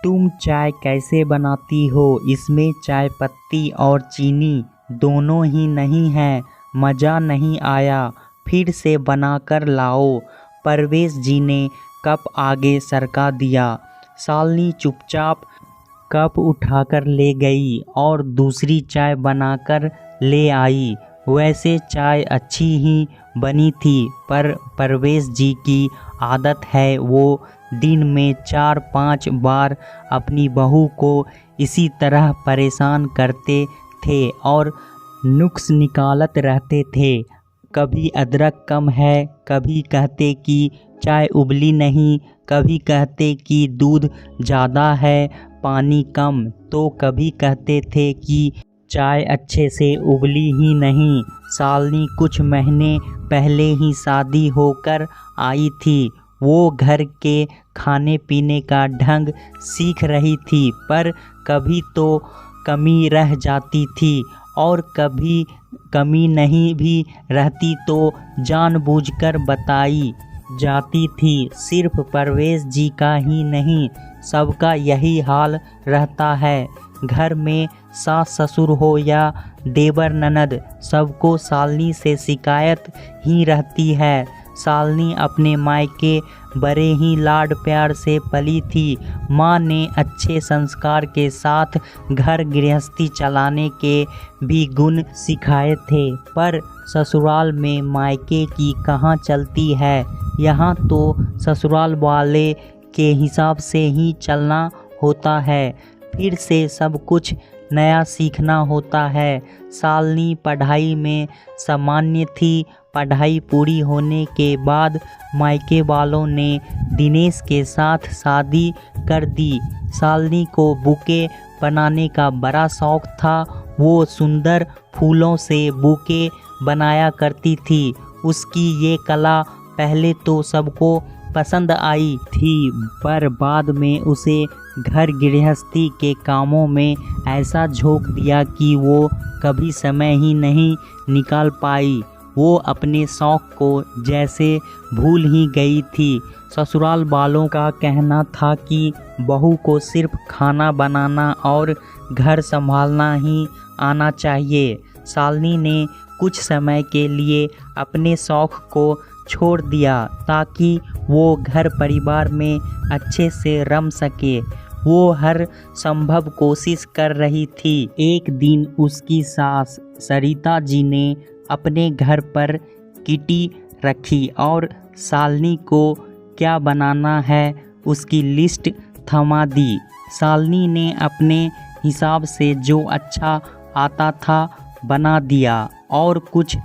तुम चाय कैसे बनाती हो? इसमें चाय पत्ती और चीनी दोनों ही नहीं है, मज़ा नहीं आया, फिर से बनाकर लाओ। परवेश जी ने कप आगे सरका दिया। शालिनी चुपचाप कप उठाकर ले गई और दूसरी चाय बनाकर ले आई। वैसे चाय अच्छी ही बनी थी, पर परवेश जी की आदत है, वो दिन में 4-5 बार अपनी बहू को इसी तरह परेशान करते थे और नुक्स निकालत रहते थे। कभी अदरक कम है, कभी कहते कि चाय उबली नहीं, कभी कहते कि दूध ज़्यादा है, पानी कम, तो कभी कहते थे कि चाय अच्छे से उबली ही नहीं। शालिनी कुछ महीने पहले ही शादी होकर आई थी। वो घर के खाने पीने का ढंग सीख रही थी, पर कभी तो कमी रह जाती थी और कभी कमी नहीं भी रहती तो जानबूझकर बताई जाती थी। सिर्फ परवेश जी का ही नहीं, सबका यही हाल रहता है। घर में सास ससुर हो या देवर ननद, सबको शालिनी से शिकायत ही रहती है। शालिनी अपने मायके बड़े ही लाड प्यार से पली थी। माँ ने अच्छे संस्कार के साथ घर गृहस्थी चलाने के भी गुण सिखाए थे, पर ससुराल में मायके की कहाँ चलती है। यहाँ तो ससुराल वाले के हिसाब से ही चलना होता है, फिर से सब कुछ नया सीखना होता है। शालिनी पढ़ाई में सामान्य थी। पढ़ाई पूरी होने के बाद मायके वालों ने दिनेश के साथ शादी कर दी। शालिनी को बुके बनाने का बड़ा शौक था। वो सुंदर फूलों से बुके बनाया करती थी। उसकी ये कला पहले तो सबको पसंद आई थी, पर बाद में उसे घर गृहस्थी के कामों में ऐसा झोंक दिया कि वो कभी समय ही नहीं निकाल पाई। वो अपने शौक़ को जैसे भूल ही गई थी। ससुराल वालों का कहना था कि बहू को सिर्फ खाना बनाना और घर संभालना ही आना चाहिए। शालिनी ने कुछ समय के लिए अपने शौक़ को छोड़ दिया ताकि वो घर परिवार में अच्छे से रम सके। वो हर संभव कोशिश कर रही थी। एक दिन उसकी सास सरिता जी ने अपने घर पर किटी रखी और शालिनी को क्या बनाना है उसकी लिस्ट थमा दी। शालिनी ने अपने हिसाब से जो अच्छा आता था बना दिया और कुछ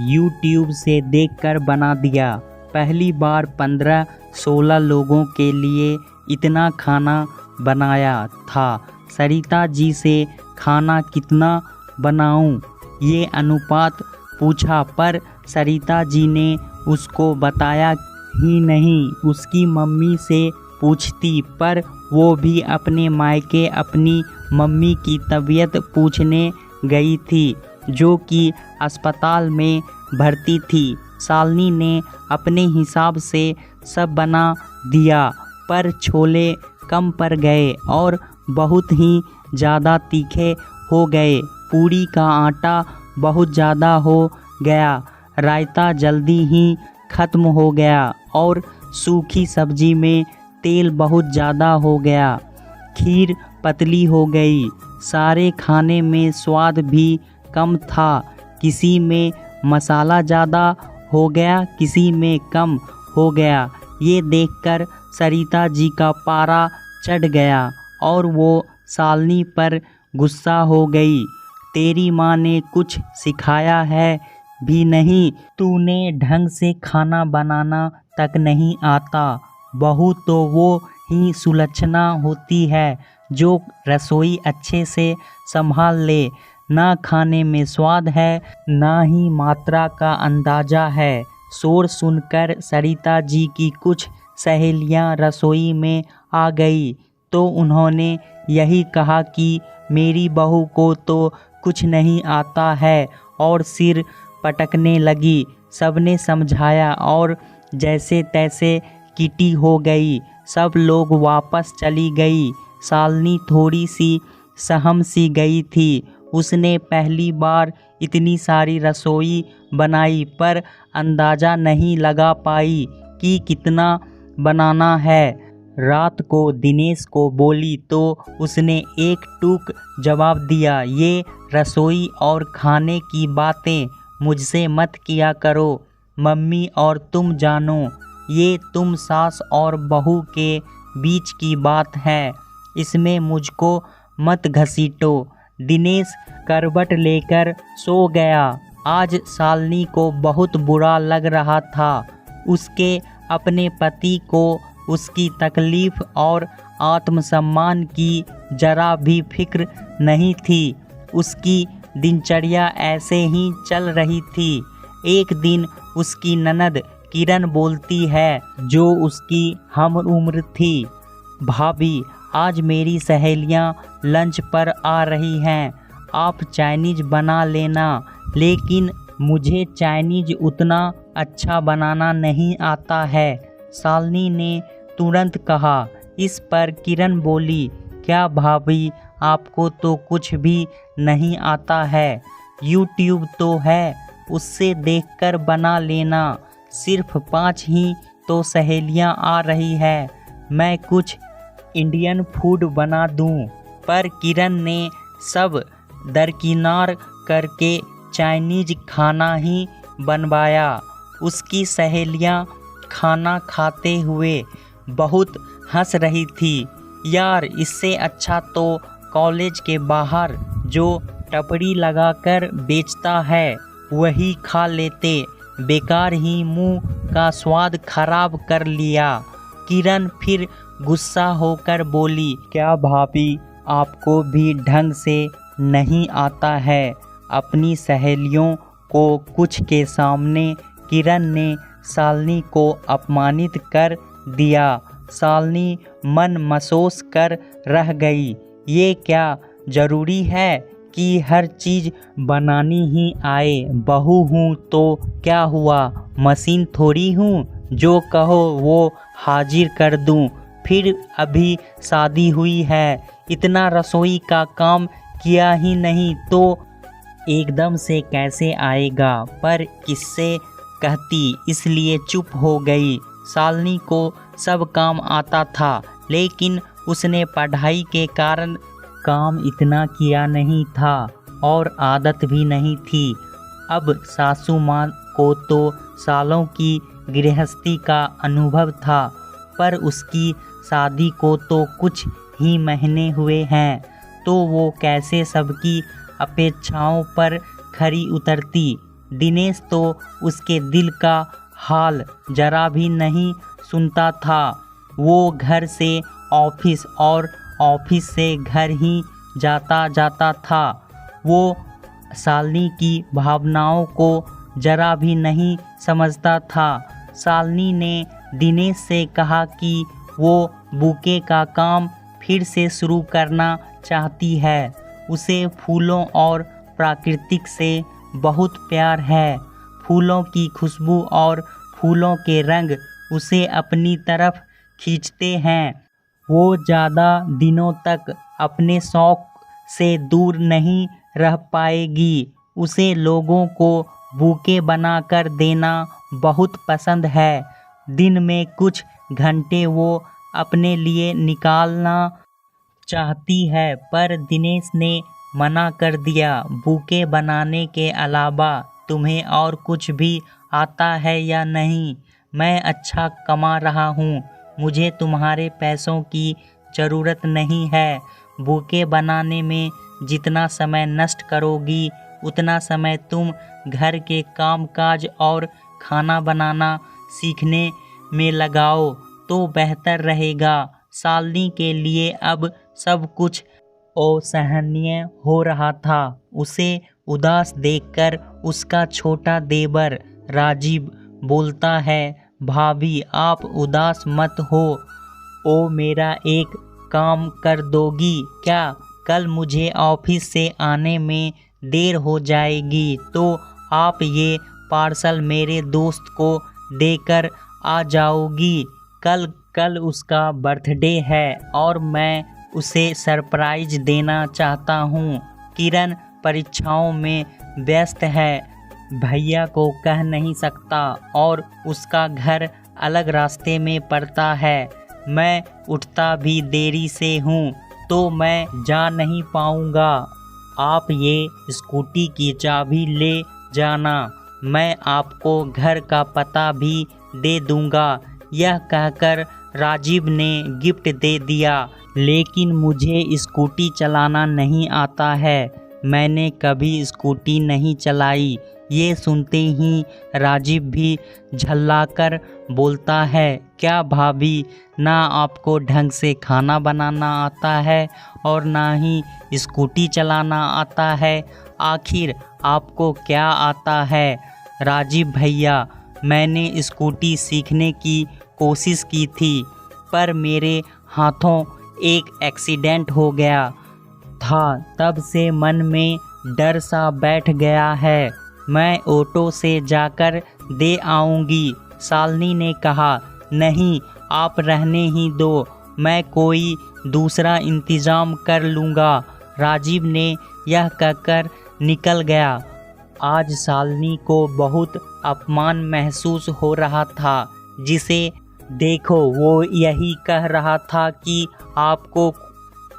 YouTube से देखकर बना दिया। पहली बार 15-16 लोगों के लिए इतना खाना बनाया था। सरिता जी से खाना कितना बनाऊं, ये अनुपात पूछा, पर सरिता जी ने उसको बताया ही नहीं। उसकी मम्मी से पूछती, पर वो भी अपने मायके अपनी मम्मी की तबीयत पूछने गई थी, जो कि अस्पताल में भर्ती थी। शालिनी ने अपने हिसाब से सब बना दिया, पर छोले कम पड़ गए और बहुत ही ज़्यादा तीखे हो गए। पूड़ी का आटा बहुत ज़्यादा हो गया, रायता जल्दी ही ख़त्म हो गया और सूखी सब्जी में तेल बहुत ज़्यादा हो गया। खीर पतली हो गई। सारे खाने में स्वाद भी कम था। किसी में मसाला ज़्यादा हो गया, किसी में कम हो गया। ये देखकर सरिता जी का पारा चढ़ गया और वो शालिनी पर गुस्सा हो गई। तेरी माँ ने कुछ सिखाया है भी नहीं, तूने ढंग से खाना बनाना तक नहीं आता। बहू तो वो ही सुलक्षणा होती है जो रसोई अच्छे से संभाल ले। ना खाने में स्वाद है, ना ही मात्रा का अंदाज़ा है। शोर सुनकर सरिता जी की कुछ सहेलियां रसोई में आ गई तो उन्होंने यही कहा कि मेरी बहू को तो कुछ नहीं आता है और सिर पटकने लगी। सबने समझाया और जैसे तैसे किटी हो गई। सब लोग वापस चली गई। शालिनी थोड़ी सी सहम सी गई थी। उसने पहली बार इतनी सारी रसोई बनाई पर अंदाज़ा नहीं लगा पाई कि कितना बनाना है। रात को दिनेश को बोली तो उसने एक टूक जवाब दिया, ये रसोई और खाने की बातें मुझसे मत किया करो मम्मी, और तुम जानो ये तुम सास और बहू के बीच की बात है, इसमें मुझको मत घसीटो। दिनेश करवट लेकर सो गया। आज शालिनी को बहुत बुरा लग रहा था। उसके अपने पति को उसकी तकलीफ़ और आत्मसम्मान की जरा भी फिक्र नहीं थी। उसकी दिनचर्या ऐसे ही चल रही थी। एक दिन उसकी ननद किरण बोलती है, जो उसकी हम उम्र थी, भाभी आज मेरी सहेलियां लंच पर आ रही हैं, आप चाइनीज बना लेना। लेकिन मुझे चाइनीज उतना अच्छा बनाना नहीं आता है, शालिनी ने तुरंत कहा। इस पर किरण बोली, क्या भाभी आपको तो कुछ भी नहीं आता है, यूट्यूब तो है, उससे देखकर बना लेना। सिर्फ 5 ही तो सहेलियां आ रही है, मैं कुछ इंडियन फूड बना दूं। पर किरण ने सब दरकिनार करके चाइनीज खाना ही बनवाया। उसकी सहेलियां खाना खाते हुए बहुत हंस रही थी। यार, इससे अच्छा तो कॉलेज के बाहर जो टपरी लगाकर बेचता है वही खा लेते, बेकार ही मुंह का स्वाद खराब कर लिया। किरण फिर गुस्सा होकर बोली, क्या भाभी आपको भी ढंग से नहीं आता है? अपनी सहेलियों को कुछ के सामने किरण ने शालिनी को अपमानित कर दिया। शालिनी मन महसूस कर रह गई। ये क्या ज़रूरी है कि हर चीज़ बनानी ही आए? बहू हूँ तो क्या हुआ, मशीन थोड़ी हूँ, जो कहो वो हाजिर कर दूँ। फिर अभी शादी हुई है, इतना रसोई का काम किया ही नहीं तो एकदम से कैसे आएगा? पर किससे कहती, इसलिए चुप हो गई। शालिनी को सब काम आता था, लेकिन उसने पढ़ाई के कारण काम इतना किया नहीं था और आदत भी नहीं थी। अब सासू माँ को तो सालों की गृहस्थी का अनुभव था, पर उसकी शादी को तो कुछ ही महीने हुए हैं, तो वो कैसे सबकी अपेक्षाओं पर खरी उतरती। दिनेश तो उसके दिल का हाल जरा भी नहीं सुनता था। वो घर से ऑफिस और ऑफिस से घर ही जाता था। वो शालिनी की भावनाओं को जरा भी नहीं समझता था। शालिनी ने दिनेश से कहा कि वो बुके का काम फिर से शुरू करना चाहती है। उसे फूलों और प्राकृतिक से बहुत प्यार है। फूलों की खुशबू और फूलों के रंग उसे अपनी तरफ खींचते हैं। वो ज़्यादा दिनों तक अपने शौक़ से दूर नहीं रह पाएगी। उसे लोगों को बुके बनाकर देना बहुत पसंद है। दिन में कुछ घंटे वो अपने लिए निकालना चाहती है, पर दिनेश ने मना कर दिया। बुके बनाने के अलावा तुम्हें और कुछ भी आता है या नहीं? मैं अच्छा कमा रहा हूँ, मुझे तुम्हारे पैसों की ज़रूरत नहीं है। बुके बनाने में जितना समय नष्ट करोगी, उतना समय तुम घर के कामकाज और खाना बनाना सीखने में लगाओ तो बेहतर रहेगा। शालिनी के लिए अब सब कुछ असहनीय हो रहा था। उसे उदास देखकर उसका छोटा देवर राजीव बोलता है, भाभी आप उदास मत हो। ओ मेरा एक काम कर दोगी क्या? कल मुझे ऑफिस से आने में देर हो जाएगी तो आप ये पार्सल मेरे दोस्त को देकर आ जाओगी। कल उसका बर्थडे है और मैं उसे सरप्राइज देना चाहता हूँ। किरण परीक्षाओं में व्यस्त है, भैया को कह नहीं सकता और उसका घर अलग रास्ते में पड़ता है। मैं उठता भी देरी से हूँ तो मैं जा नहीं पाऊँगा। आप ये स्कूटी की चाबी ले जाना, मैं आपको घर का पता भी दे दूँगा। यह कहकर राजीव ने गिफ्ट दे दिया। लेकिन मुझे स्कूटी चलाना नहीं आता है, मैंने कभी स्कूटी नहीं चलाई। ये सुनते ही राजीव भी झल्लाकर बोलता है, क्या भाभी, ना आपको ढंग से खाना बनाना आता है और ना ही स्कूटी चलाना आता है, आखिर आपको क्या आता है? राजीव भैया, मैंने स्कूटी सीखने की कोशिश की थी पर मेरे हाथों एक एक्सीडेंट हो गया था, तब से मन में डर सा बैठ गया है। मैं ऑटो से जाकर दे आऊँगी। शालिनी ने कहा, नहीं, आप रहने ही दो, मैं कोई दूसरा इंतज़ाम कर लूँगा। राजीव ने यह कहकर निकल गया। आज शालिनी को बहुत अपमान महसूस हो रहा था। जिसे देखो वो यही कह रहा था कि आपको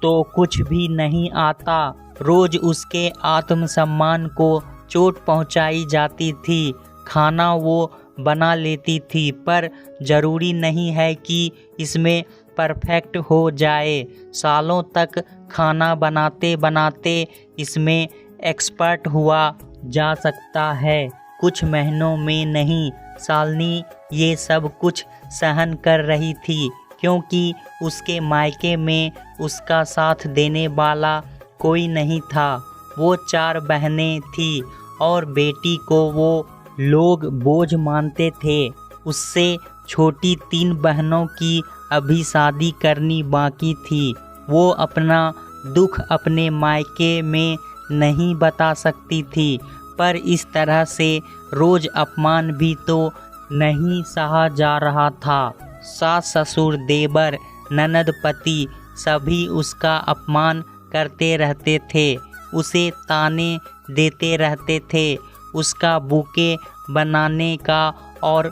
तो कुछ भी नहीं आता। रोज़ उसके आत्मसम्मान को चोट पहुंचाई जाती थी। खाना वो बना लेती थी पर ज़रूरी नहीं है कि इसमें परफेक्ट हो जाए। सालों तक खाना बनाते बनाते इसमें एक्सपर्ट हुआ जा सकता है, कुछ महीनों में नहीं। शालिनी ये सब कुछ सहन कर रही थी क्योंकि उसके मायके में उसका साथ देने वाला कोई नहीं था। वो 4 बहनें थीं और बेटी को वो लोग बोझ मानते थे। उससे छोटी 3 बहनों की अभी शादी करनी बाकी थी। वो अपना दुख अपने मायके में नहीं बता सकती थी, पर इस तरह से रोज़ अपमान भी तो नहीं सहा जा रहा था। सास ससुर देवर ननद पति सभी उसका अपमान करते रहते थे, उसे ताने देते रहते थे। उसका बुके बनाने का और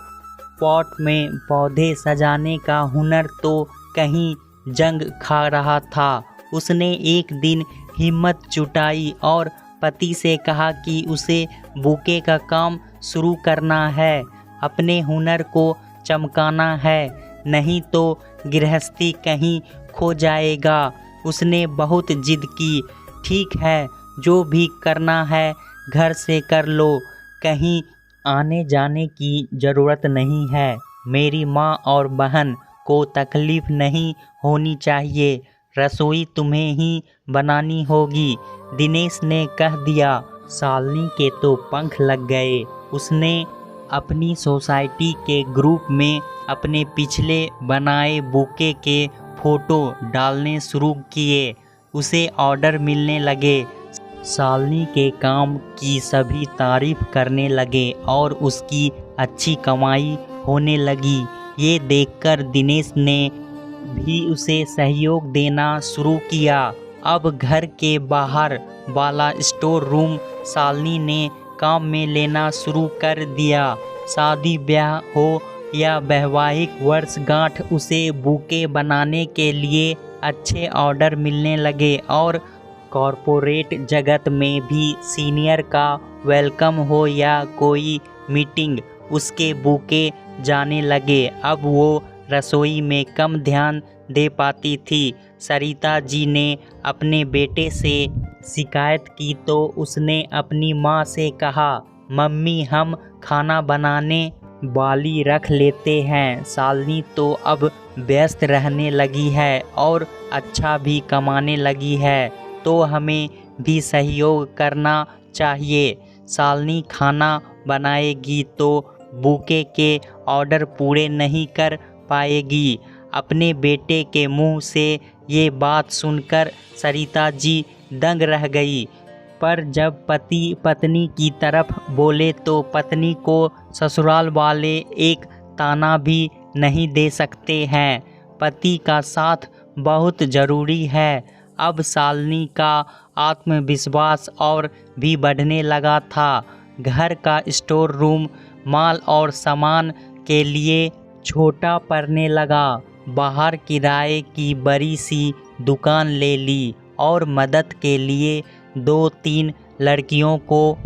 पॉट में पौधे सजाने का हुनर तो कहीं जंग खा रहा था। उसने एक दिन हिम्मत जुटाई और पति से कहा कि उसे बुके का काम शुरू करना है, अपने हुनर को चमकाना है, नहीं तो गृहस्थी कहीं खो जाएगा। उसने बहुत जिद की, ठीक है, जो भी करना है घर से कर लो, कहीं आने जाने की ज़रूरत नहीं है। मेरी माँ और बहन को तकलीफ़ नहीं होनी चाहिए, रसोई तुम्हें ही बनानी होगी, दिनेश ने कह दिया। शालिनी के तो पंख लग गए। उसने अपनी सोसाइटी के ग्रुप में अपने पिछले बनाए बुके के फ़ोटो डालने शुरू किए। उसे ऑर्डर मिलने लगे। शालिनी के काम की सभी तारीफ़ करने लगे और उसकी अच्छी कमाई होने लगी। ये देखकर दिनेश ने भी उसे सहयोग देना शुरू किया। अब घर के बाहर वाला स्टोर रूम शालिनी ने काम में लेना शुरू कर दिया। शादी ब्याह हो या वैवाहिक वर्षगांठ, उसे बुके बनाने के लिए अच्छे ऑर्डर मिलने लगे और कॉरपोरेट जगत में भी सीनियर का वेलकम हो या कोई मीटिंग, उसके बुके जाने लगे। अब वो रसोई में कम ध्यान दे पाती थी। सरिता जी ने अपने बेटे से शिकायत की तो उसने अपनी माँ से कहा, मम्मी हम खाना बनाने वाली रख लेते हैं। शालिनी तो अब व्यस्त रहने लगी है और अच्छा भी कमाने लगी है, तो हमें भी सहयोग करना चाहिए। शालिनी खाना बनाएगी तो बुके के ऑर्डर पूरे नहीं कर पाएगी। अपने बेटे के मुंह से ये बात सुनकर सरिता जी दंग रह गई, पर जब पति पत्नी की तरफ बोले तो पत्नी को ससुराल वाले एक ताना भी नहीं दे सकते हैं। पति का साथ बहुत ज़रूरी है। अब शालिनी का आत्मविश्वास और भी बढ़ने लगा था। घर का स्टोर रूम माल और सामान के लिए छोटा पड़ने लगा। बाहर किराए की बड़ी सी दुकान ले ली और मदद के लिए 2-3 लड़कियों को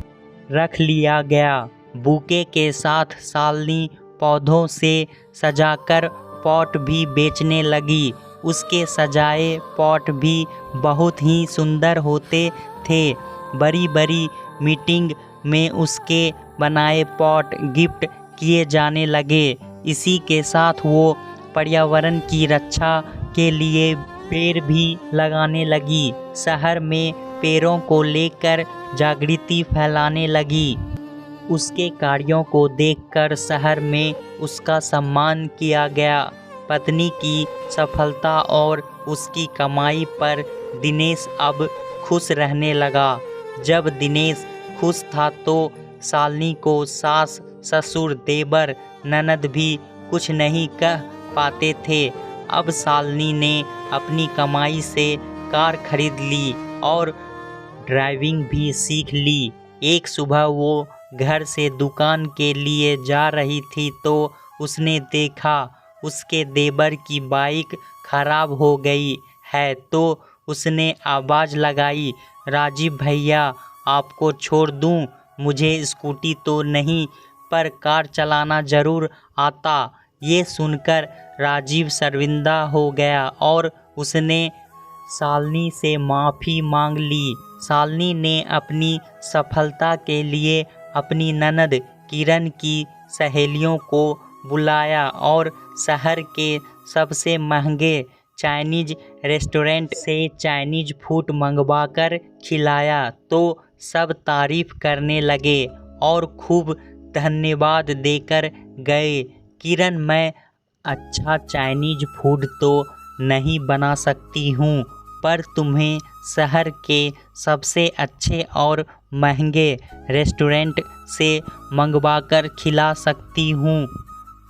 रख लिया गया। बुके के साथ शालिनी पौधों से सजाकर पॉट भी बेचने लगी। उसके सजाए पॉट भी बहुत ही सुंदर होते थे। बड़ी बड़ी मीटिंग में उसके बनाए पॉट गिफ्ट किए जाने लगे। इसी के साथ वो पर्यावरण की रक्षा के लिए पेड़ भी लगाने लगी। शहर में पेड़ों को लेकर जागृति फैलाने लगी। उसके कार्यों को देखकर शहर में उसका सम्मान किया गया। पत्नी की सफलता और उसकी कमाई पर दिनेश अब खुश रहने लगा। जब दिनेश खुश था तो शालिनी को सास ससुर देवर ननद भी कुछ नहीं कह पाते थे। अब शालिनी ने अपनी कमाई से कार खरीद ली और ड्राइविंग भी सीख ली। एक सुबह वो घर से दुकान के लिए जा रही थी तो उसने देखा उसके देवर की बाइक खराब हो गई है। तो उसने आवाज़ लगाई, राजीव भैया आपको छोड़ दूं? मुझे स्कूटी तो नहीं पर कार चलाना ज़रूर आता। ये सुनकर राजीव शर्मिंदा हो गया और उसने शालिनी से माफ़ी मांग ली। शालिनी ने अपनी सफलता के लिए अपनी ननद किरण की सहेलियों को बुलाया और शहर के सबसे महंगे चाइनीज रेस्टोरेंट से चाइनीज फूड मंगवाकर खिलाया। तो सब तारीफ करने लगे और खूब धन्यवाद देकर गए। किरण, मैं अच्छा चाइनीज फूड तो नहीं बना सकती हूँ, पर तुम्हें शहर के सबसे अच्छे और महंगे रेस्टोरेंट से मंगवाकर खिला सकती हूँ।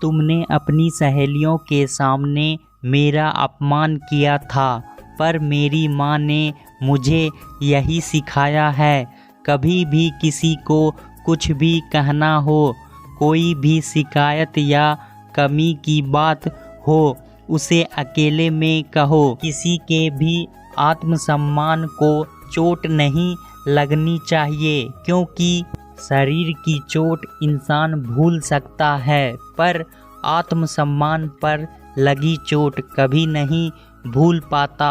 तुमने अपनी सहेलियों के सामने मेरा अपमान किया था, पर मेरी माँ ने मुझे यही सिखाया है, कभी भी किसी को कुछ भी कहना हो, कोई भी शिकायत या कमी की बात हो, उसे अकेले में कहो। किसी के भी आत्मसम्मान को चोट नहीं लगनी चाहिए, क्योंकि शरीर की चोट इंसान भूल सकता है, पर आत्मसम्मान पर लगी चोट कभी नहीं भूल पाता।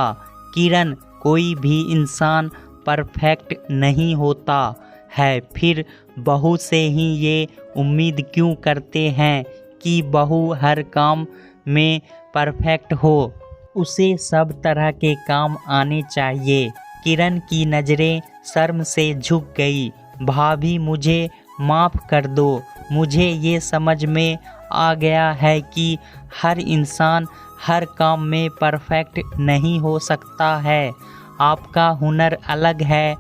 किरण, कोई भी इंसान परफेक्ट नहीं होता है, फिर बहू से ही ये उम्मीद क्यों करते हैं कि बहू हर काम में परफेक्ट हो? उसे सब तरह के काम आने चाहिए। किरण की नज़रें शर्म से झुक गई। भाभी, मुझे माफ़ कर दो। मुझे ये समझ में आ गया है कि हर इंसान हर काम में परफेक्ट नहीं हो सकता है। आपका हुनर अलग है,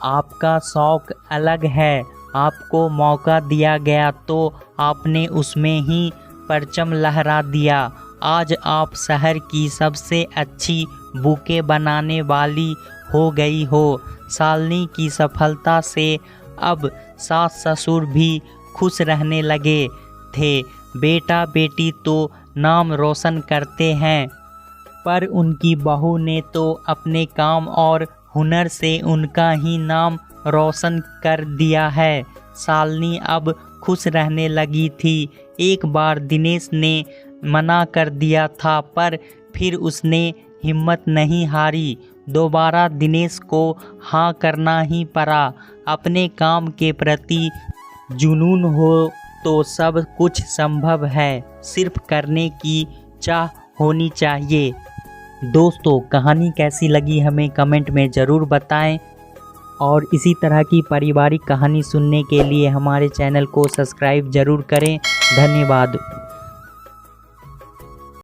आपका शौक़ अलग है। आपको मौका दिया गया तो आपने उसमें ही परचम लहरा दिया। आज आप शहर की सबसे अच्छी बुके बनाने वाली हो गई हो। शालिनी की सफलता से अब सास ससुर भी खुश रहने लगे थे। बेटा बेटी तो नाम रोशन करते हैं, पर उनकी बहू ने तो अपने काम और हुनर से उनका ही नाम रोशन कर दिया है। शालिनी अब खुश रहने लगी थी। एक बार दिनेश ने मना कर दिया था, पर फिर उसने हिम्मत नहीं हारी। दोबारा दिनेश को हाँ करना ही पड़ा। अपने काम के प्रति जुनून हो तो सब कुछ संभव है, सिर्फ करने की चाह होनी चाहिए। दोस्तों, कहानी कैसी लगी हमें कमेंट में ज़रूर बताएं और इसी तरह की पारिवारिक कहानी सुनने के लिए हमारे चैनल को सब्सक्राइब ज़रूर करें। धन्यवाद।